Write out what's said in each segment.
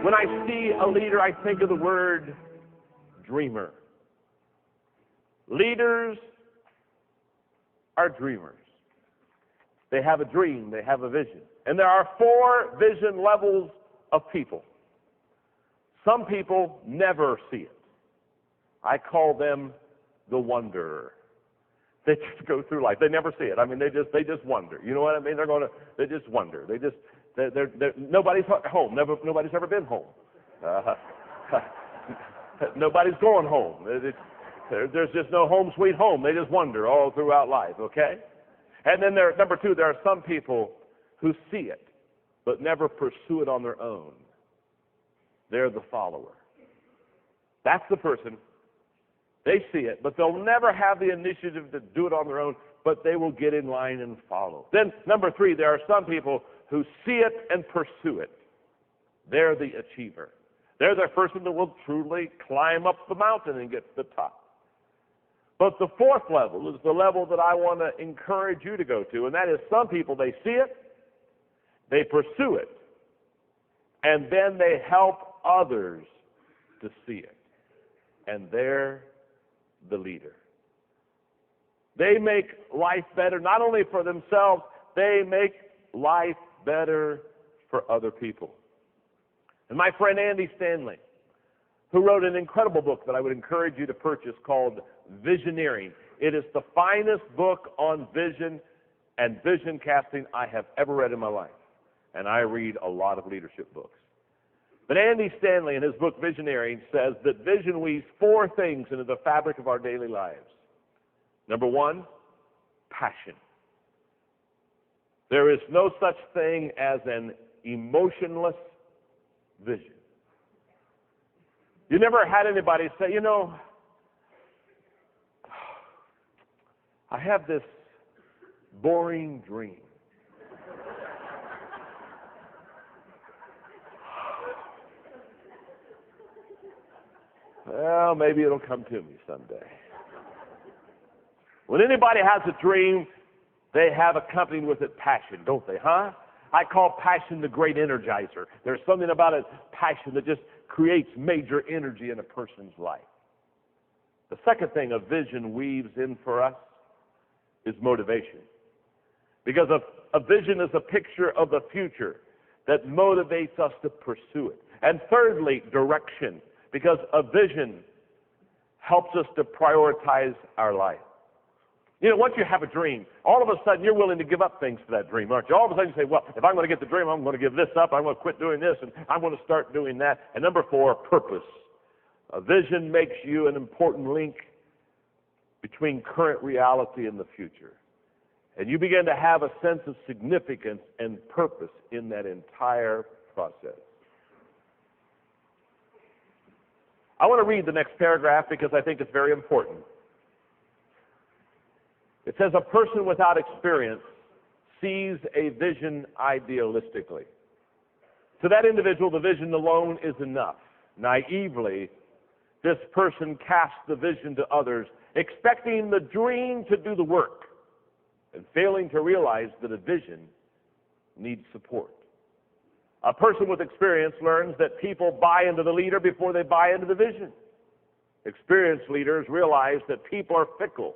When I see a leader, I think of the word dreamer. Leaders are dreamers. They have a dream, they have a vision. And there are 4 vision levels of people. Some people never see it. I call them the wanderer. They just go through life. They never see it. I mean, they just wonder. You know what I mean? They just wonder. Nobody's home. Nobody's ever been home. Nobody's going home. There's just no home sweet home. They just wander all throughout life, okay? And then number 2, there are some people who see it, but never pursue it on their own. They're the follower. That's the person. They see it, but they'll never have the initiative to do it on their own, but they will get in line and follow. Then, number 3, there are some people who see it and pursue it. They're the achiever. They're the person that will truly climb up the mountain and get to the top. But the 4th level is the level that I want to encourage you to go to, and that is some people, they see it, they pursue it, and then they help others to see it. And they're the leader. They make life better, not only for themselves, they make life better for other people. And my friend Andy Stanley, who wrote an incredible book that I would encourage you to purchase called Visioneering. It is the finest book on vision and vision casting I have ever read in my life. And I read a lot of leadership books. But Andy Stanley, in his book Visioneering, says that vision weaves 4 things into the fabric of our daily lives. Number 1, passion. There is no such thing as an emotionless vision. You never had anybody say, you know, I have this boring dream. Well, maybe it'll come to me someday. When anybody has a dream, they have accompanied with it passion, don't they, huh? I call passion the great energizer. There's something about a passion that just creates major energy in a person's life. The second thing a vision weaves in for us is motivation. Because a vision is a picture of the future that motivates us to pursue it. And thirdly, direction. Because a vision helps us to prioritize our life. You know, once you have a dream, all of a sudden you're willing to give up things for that dream, aren't you? All of a sudden you say, well, if I'm going to get the dream, I'm going to give this up. I'm going to quit doing this, and I'm going to start doing that. And number 4, purpose. A vision makes you an important link between current reality and the future. And you begin to have a sense of significance and purpose in that entire process. I want to read the next paragraph because I think it's very important. It says, a person without experience sees a vision idealistically. To that individual, the vision alone is enough. Naively, this person casts the vision to others, expecting the dream to do the work, and failing to realize that a vision needs support. A person with experience learns that people buy into the leader before they buy into the vision. Experienced leaders realize that people are fickle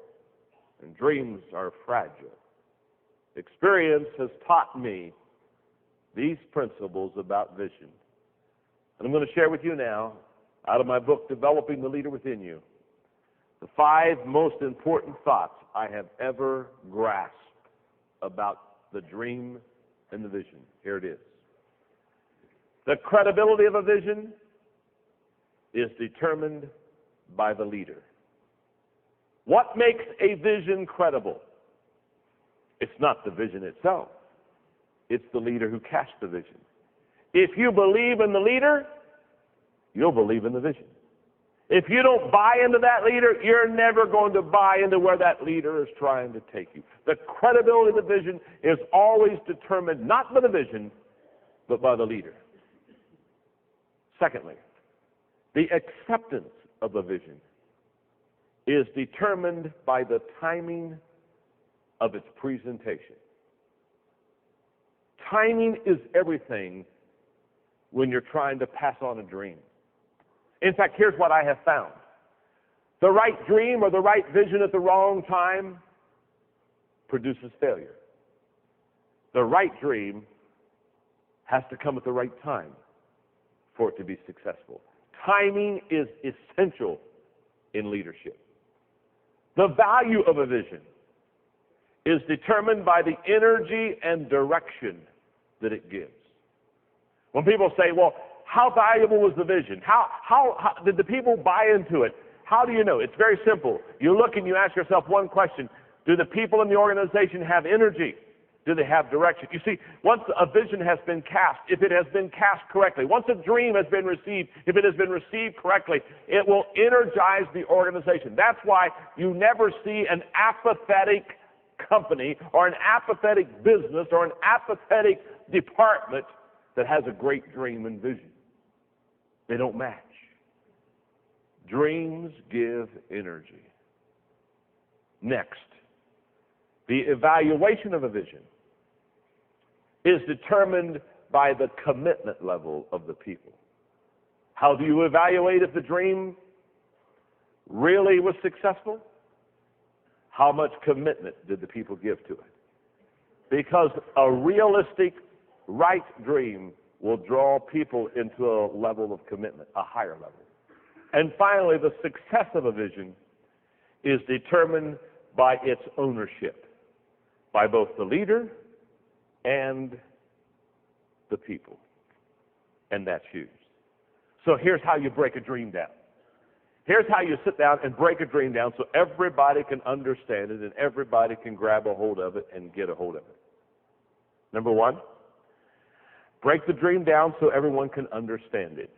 and dreams are fragile. Experience has taught me these principles about vision. And I'm going to share with you now, out of my book, Developing the Leader Within You, the 5 most important thoughts I have ever grasped about the dream and the vision. Here it is. The credibility of a vision is determined by the leader. What makes a vision credible? It's not the vision itself. It's the leader who casts the vision. If you believe in the leader, you'll believe in the vision. If you don't buy into that leader, you're never going to buy into where that leader is trying to take you. The credibility of the vision is always determined not by the vision, but by the leader. Secondly, the acceptance of the vision is determined by the timing of its presentation. Timing is everything when you're trying to pass on a dream. In fact, here's what I have found. The right dream or the right vision at the wrong time produces failure. The right dream has to come at the right time for it to be successful. Timing is essential in leadership. The value of a vision is determined by the energy and direction that it gives. When people say, well, how valuable was the vision? How did the people buy into it? How do you know? It's very simple. You look and you ask yourself one question. Do the people in the organization have energy? Do they have direction? You see, once a vision has been cast, if it has been cast correctly, once a dream has been received, if it has been received correctly, it will energize the organization. That's why you never see an apathetic company or an apathetic business or an apathetic department that has a great dream and vision. They don't match. Dreams give energy. Next, the evaluation of a vision is determined by the commitment level of the people. How do you evaluate if the dream really was successful? How much commitment did the people give to it? Because a realistic, right dream will draw people into a level of commitment, a higher level. And finally, the success of a vision is determined by its ownership, by both the leader and the people. And that's huge. So here's how you break a dream down. Here's how you sit down and break a dream down so everybody can understand it and everybody can grab a hold of it and get a hold of it. Number one, break the dream down so everyone can understand it.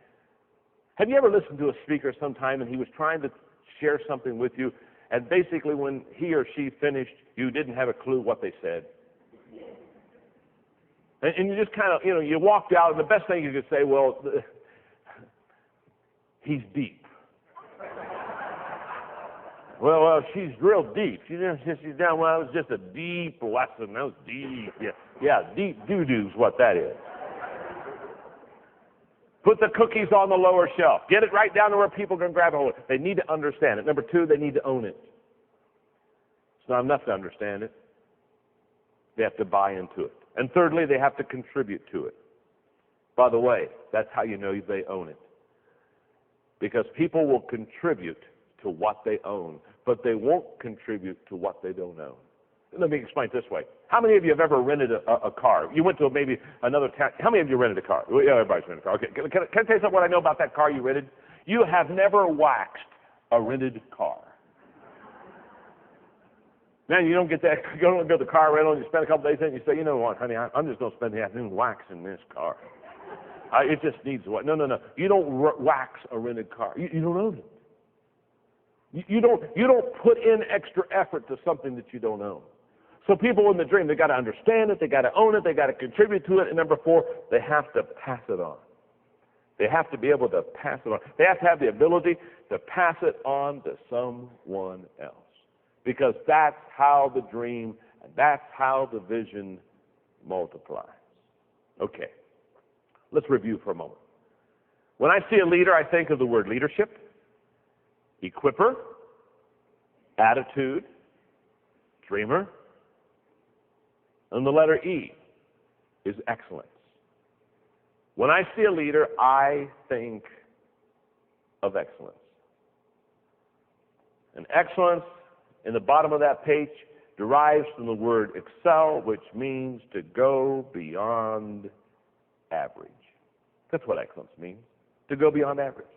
Have you ever listened to a speaker sometime and he was trying to share something with you, and basically when he or she finished, you didn't have a clue what they said? And you just kind of, you walked out, and the best thing you could say, well, he's deep. Well, she's real deep. She's down. Well, it was just a deep lesson. That was deep. Yeah, deep doo-doo's what that is. Put the cookies on the lower shelf. Get it right down to where people can grab a hold of it. They need to understand it. Number two, they need to own it. It's not enough to understand it. They have to buy into it. And thirdly, they have to contribute to it. By the way, that's how you know they own it. Because people will contribute to what they own, but they won't contribute to what they don't own. Let me explain it this way. How many of you have ever rented a car? You went to maybe another town. How many of you rented a car? Well, yeah, everybody's rented a car. Okay. Can I tell you something what I know about that car you rented? You have never waxed a rented car. Man, you don't get that. You don't go to the car rental and you spend a couple days in and you say, you know what, honey, I'm just going to spend the afternoon waxing this car. It just needs what? No. You don't wax a rented car. You don't own it. You don't put in extra effort to something that you don't own. So people in the dream, they got to understand it, they got to own it, they got to contribute to it, and number four, they have to pass it on. They have to be able to pass it on. They have to have the ability to pass it on to someone else. Because that's how the dream and that's how the vision multiplies. Okay, let's review for a moment. When I see a leader, I think of the word leadership, equipper, attitude, dreamer, and the letter E is excellence. When I see a leader, I think of excellence. And excellence, in the bottom of that page, derives from the word excel, which means to go beyond average. That's what excellence means, to go beyond average.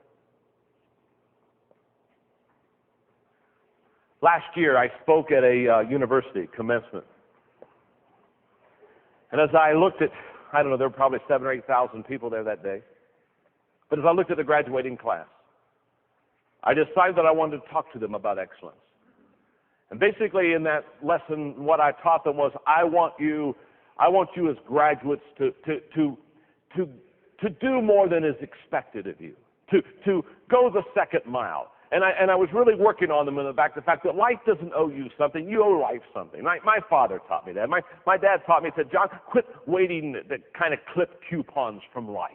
Last year, I spoke at a university commencement. And as I looked at, I don't know, there were probably 7,000 or 8,000 people there that day. But as I looked at the graduating class, I decided that I wanted to talk to them about excellence. And basically in that lesson, what I taught them was, I want you as graduates to do more than is expected of you, to go the second mile. And I was really working on them in the fact that life doesn't owe you something. You owe life something. My father taught me that. My dad taught me, he said, John, quit waiting to kind of clip coupons from life.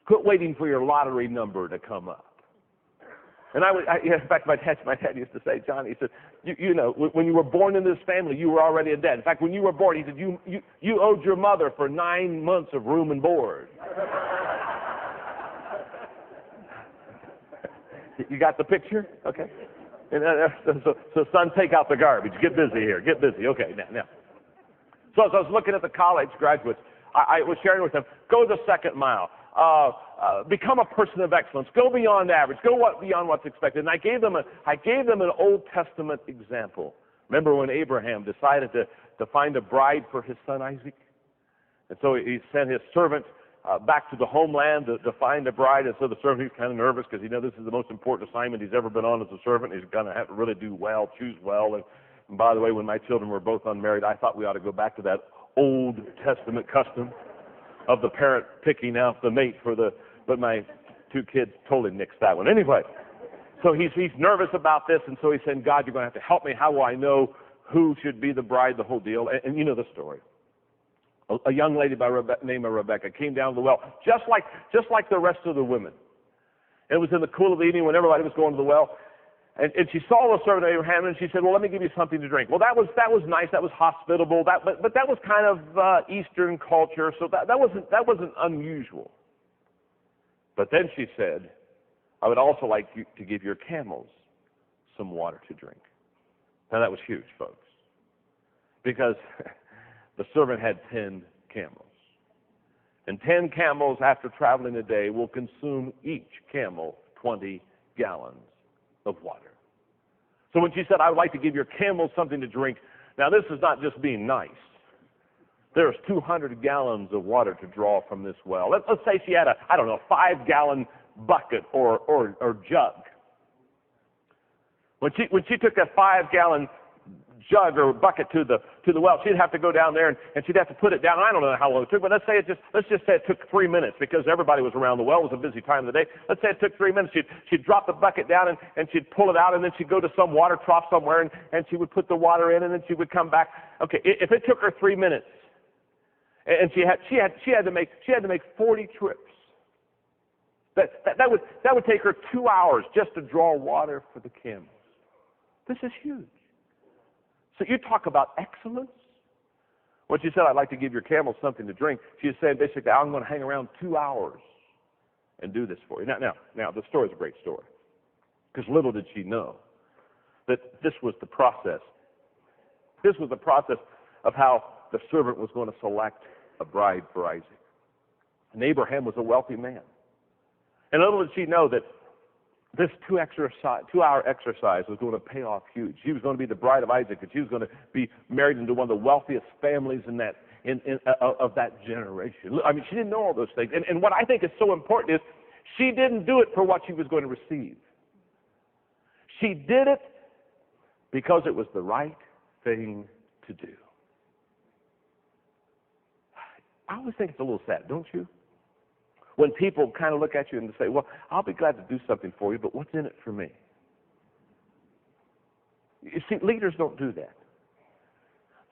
Quit waiting for your lottery number to come up. And in fact, my dad used to say, John, he said, you know, when you were born in this family, you were already a debt. In fact, when you were born, he said, you owed your mother for 9 months of room and board. You got the picture? Okay. And, so son, take out the garbage. Get busy here. Get busy. Okay, now. So as I was looking at the college graduates, I was sharing with them, go the second mile. Become a person of excellence. Go beyond average. Go beyond what's expected. And I gave them an Old Testament example. Remember when Abraham decided to find a bride for his son Isaac? And so he sent his servant back to the homeland to find a bride. And so the servant, he's kind of nervous because he knows this is the most important assignment he's ever been on as a servant. He's going to have to really do well, choose well. And by the way, when my children were both unmarried, I thought we ought to go back to that Old Testament custom of the parent picking out the mate but my 2 kids totally nixed that one. Anyway, so he's nervous about this, and so he's saying, God, you're going to have to help me. How will I know who should be the bride, the whole deal? And you know the story. A young lady named Rebecca came down to the well, just like the rest of the women. It was in the cool of the evening when everybody was going to the well. And she saw the servant Abraham, and she said, well, let me give you something to drink. Well, that was nice. That was hospitable. But that was kind of Eastern culture, so that wasn't unusual. But then she said, I would also like you to give your camels some water to drink. Now, that was huge, folks, because the servant had 10 camels. And 10 camels, after traveling a day, will consume each camel 20 gallons of water. So when she said, I would like to give your camels something to drink, now this is not just being nice. There's 200 gallons of water to draw from this well. Let's say she had a 5-gallon bucket or jug. When she took that 5-gallon jug or bucket to the well, she'd have to go down there and she'd have to put it down. I don't know how long it took, but let's just say it took 3 minutes because everybody was around the well. It was a busy time of the day. Let's say it took 3 minutes. She'd drop the bucket down and she'd pull it out, and then she'd go to some water trough somewhere and she would put the water in, and then she would come back. Okay, if it took her 3 minutes, and she had to make 40 trips. That would take her 2 hours just to draw water for the camels. This is huge. So you talk about excellence. When she said, I'd like to give your camels something to drink, she said basically, I'm going to hang around 2 hours and do this for you. Now, the story's a great story, because little did she know that this was the process. This was the process of how the servant was going to select a bride for Isaac. And Abraham was a wealthy man. And little did she know that this 2-hour exercise was going to pay off huge. She was going to be the bride of Isaac, and she was going to be married into one of the wealthiest families of that generation. I mean, she didn't know all those things. And what I think is so important is she didn't do it for what she was going to receive. She did it because it was the right thing to do. I always think it's a little sad, don't you? When people kind of look at you and say, well, I'll be glad to do something for you, but what's in it for me? You see, leaders don't do that.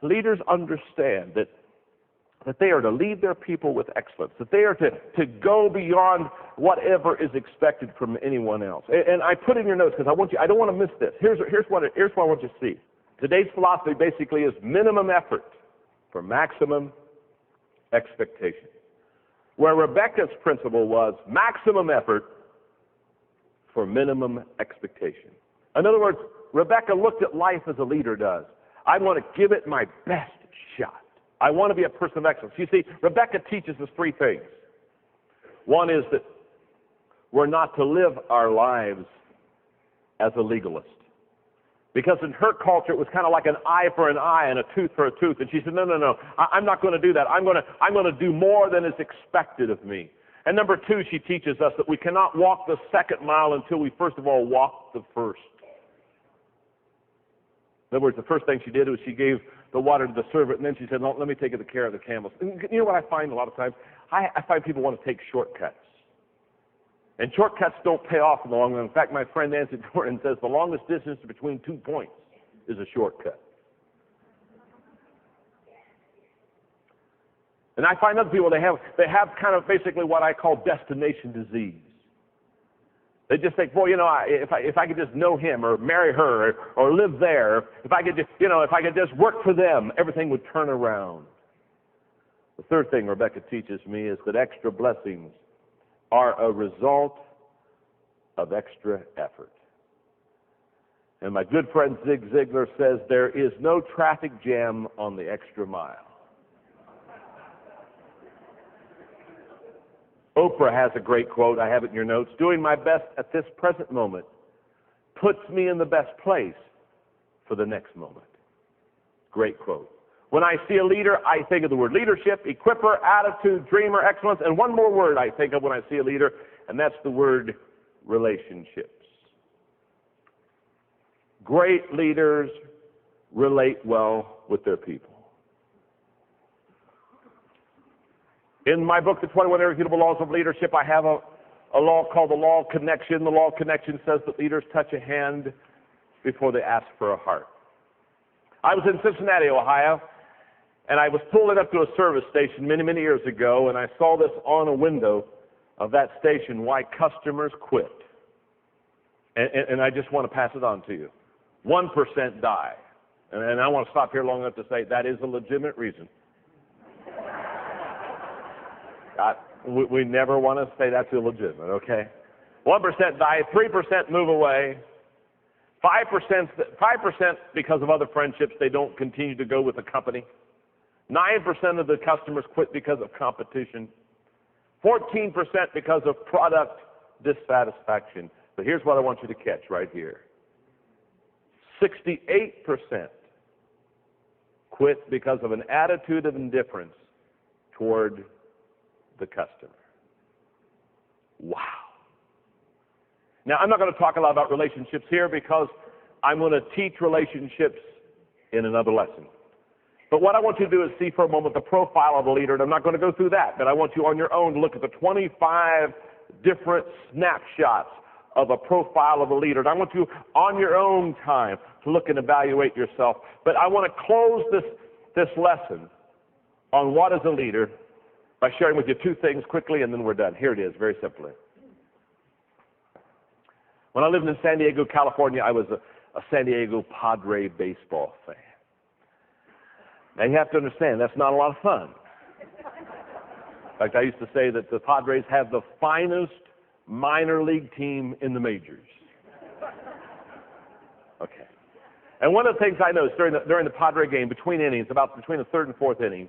Leaders understand that they are to lead their people with excellence, that they are to go beyond whatever is expected from anyone else. And I put in your notes because I don't want to miss this. Here's what I want you to see. Today's philosophy basically is minimum effort for maximum expectation. Where Rebecca's principle was maximum effort for minimum expectation. In other words, Rebecca looked at life as a leader does. I want to give it my best shot. I want to be a person of excellence. You see, Rebecca teaches us 3 things. One is that we're not to live our lives as a legalist. Because in her culture, it was kind of like an eye for an eye and a tooth for a tooth. And she said, no, I'm not going to do that. I'm going to do more than is expected of me. And number 2, she teaches us that we cannot walk the second mile until we first of all walk the first. In other words, the first thing she did was she gave the water to the servant, and then she said, no, let me take care of the camels. And you know what I find a lot of times? I find people want to take shortcuts. And shortcuts don't pay off in the long run. In fact, my friend Nancy Jordan says the longest distance between 2 points is a shortcut. And I find other people, they have kind of basically what I call destination disease. They just think, boy, if I could just know him or marry her or live there, if I could just work for them, everything would turn around. The third thing Rebecca teaches me is that extra blessings are a result of extra effort. And my good friend Zig Ziglar says there is no traffic jam on the extra mile. Oprah has a great quote. I have it in your notes. Doing my best at this present moment puts me in the best place for the next moment. Great quote. When I see a leader, I think of the word leadership, equipper, attitude, dreamer, excellence, and one more word I think of when I see a leader, and that's the word relationships. Great leaders relate well with their people. In my book, The 21 Irrefutable Laws of Leadership, I have a law called the Law of Connection. The Law of Connection says that leaders touch a hand before they ask for a heart. I was in Cincinnati, Ohio, and I was pulling up to a service station many, many years ago, and I saw this on a window of that station, why customers quit. And I just want to pass it on to you. 1% die. And I want to stop here long enough to say that is a legitimate reason. We never want to say that's illegitimate, okay? 1% die, 3% move away, 5% because of other friendships, they don't continue to go with the company. 9% of the customers quit because of competition. 14% because of product dissatisfaction. But here's what I want you to catch right here. 68% quit because of an attitude of indifference toward the customer. Wow. Now, I'm not going to talk a lot about relationships here because I'm going to teach relationships in another lesson. But what I want you to do is see for a moment the profile of a leader, and I'm not going to go through that, but I want you on your own to look at the 25 different snapshots of a profile of a leader. And I want you on your own time to look and evaluate yourself. But I want to close this lesson on what is a leader by sharing with you two things quickly, and then we're done. Here it is, very simply. When I lived in San Diego, California, I was a San Diego Padre baseball fan. Now, you have to understand, that's not a lot of fun. In fact, I used to say that the Padres have the finest minor league team in the majors. Okay. And one of the things I noticed during the Padre game, between innings, about between the third and fourth inning,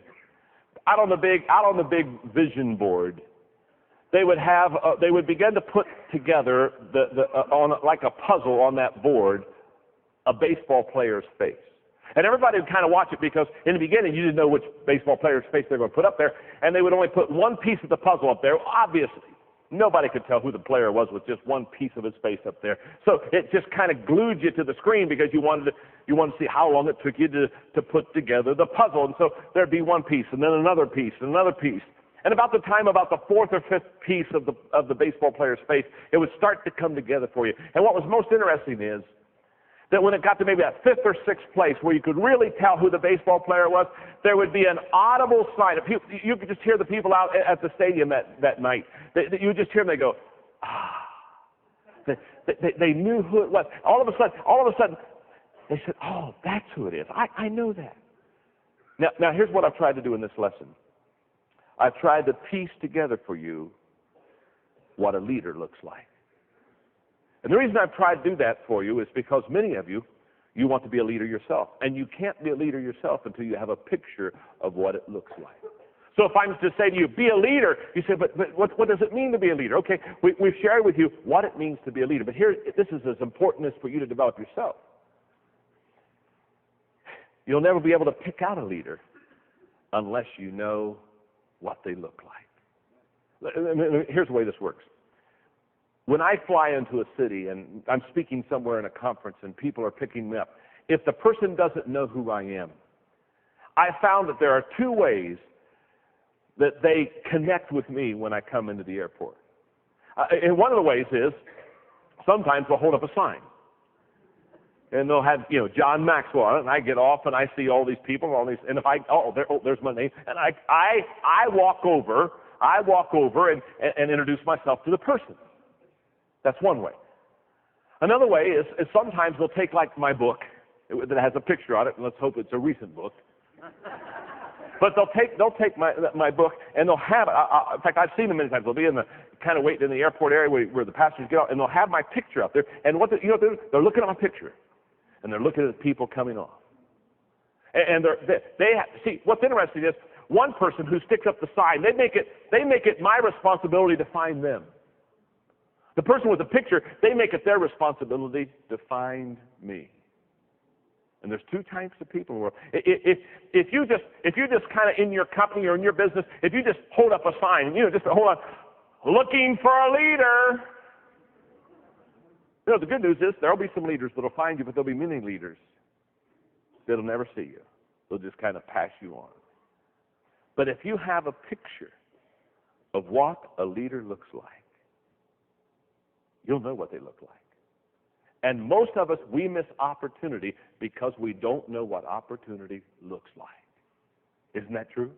out on the big vision board, they would begin to put together on like a puzzle on that board a baseball player's face. And everybody would kind of watch it because in the beginning you didn't know which baseball player's face they were going to put up there, and they would only put one piece of the puzzle up there. Obviously, nobody could tell who the player was with just one piece of his face up there. So it just kind of glued you to the screen because you wanted to see how long it took you to put together the puzzle. And so there'd be one piece, and then another piece, and another piece. And about the fourth or fifth piece of the baseball player's face, it would start to come together for you. And what was most interesting is that when it got to maybe that fifth or sixth place where you could really tell who the baseball player was, there would be an audible sign. You could just hear the people out at the stadium that night. You would just hear them, they go, ah. They knew who it was. All of a sudden, they said, oh, that's who it is. I know that. Now, here's what I've tried to do in this lesson. I've tried to piece together for you what a leader looks like. And the reason I've tried to do that for you is because many of you want to be a leader yourself. And you can't be a leader yourself until you have a picture of what it looks like. So if I'm to say to you, be a leader, you say, but what does it mean to be a leader? Okay, we've shared with you what it means to be a leader. But this is as important as for you to develop yourself. You'll never be able to pick out a leader unless you know what they look like. Here's the way this works. When I fly into a city and I'm speaking somewhere in a conference and people are picking me up, if the person doesn't know who I am, I found that there are two ways that they connect with me when I come into the airport. And one of the ways is sometimes they'll hold up a sign. And they'll have, John Maxwell on it, and I get off and I see all these people, and if there's my name, and I walk over and introduce myself to the person. That's one way. Another way is sometimes they'll take like my book that has a picture on it, and let's hope it's a recent book. But they'll take my book and they'll have it. In fact, I've seen them many times. They'll be in the kind of waiting in the airport area where the passengers get out, and they'll have my picture up there. And what they're looking at my picture, and they're looking at the people coming off. And see, what's interesting is one person who sticks up the sign, they make it my responsibility to find them. The person with the picture, they make it their responsibility to find me. And there's two types of people in the world. If you just kind of in your company or in your business, if you just hold up a sign, just hold on, looking for a leader. The good news is there'll be some leaders that'll find you, but there'll be many leaders that'll never see you. They'll just kind of pass you on. But if you have a picture of what a leader looks like, you'll know what they look like. And most of us, we miss opportunity because we don't know what opportunity looks like. Isn't that true?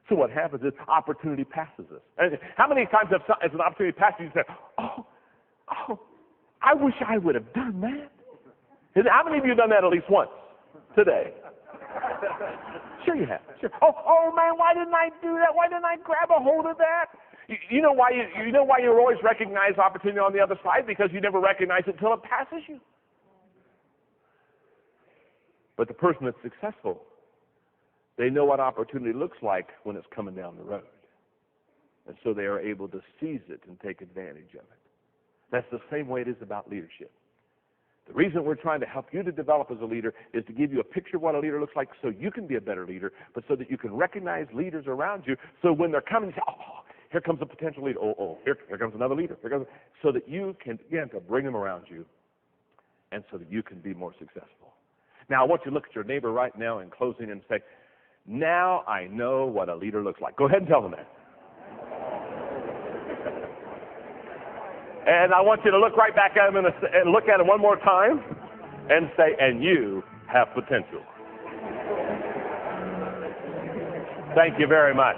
So what happens is opportunity passes us. And how many times as an opportunity passes you say, oh, I wish I would have done that. How many of you have done that at least once today? Sure you have. Sure. Oh man, why didn't I do that? Why didn't I grab a hold of that? You know why you always recognize opportunity on the other side? Because you never recognize it until it passes you. But the person that's successful, they know what opportunity looks like when it's coming down the road. And so they are able to seize it and take advantage of it. That's the same way it is about leadership. The reason we're trying to help you to develop as a leader is to give you a picture of what a leader looks like so you can be a better leader, but so that you can recognize leaders around you. So when they're coming, you say, here comes a potential leader. Here comes another leader. So that you can begin to bring them around you and so that you can be more successful. Now, I want you to look at your neighbor right now in closing and say, now I know what a leader looks like. Go ahead and tell them that. And I want you to look right back at them and look at them one more time and say, and you have potential. Thank you very much.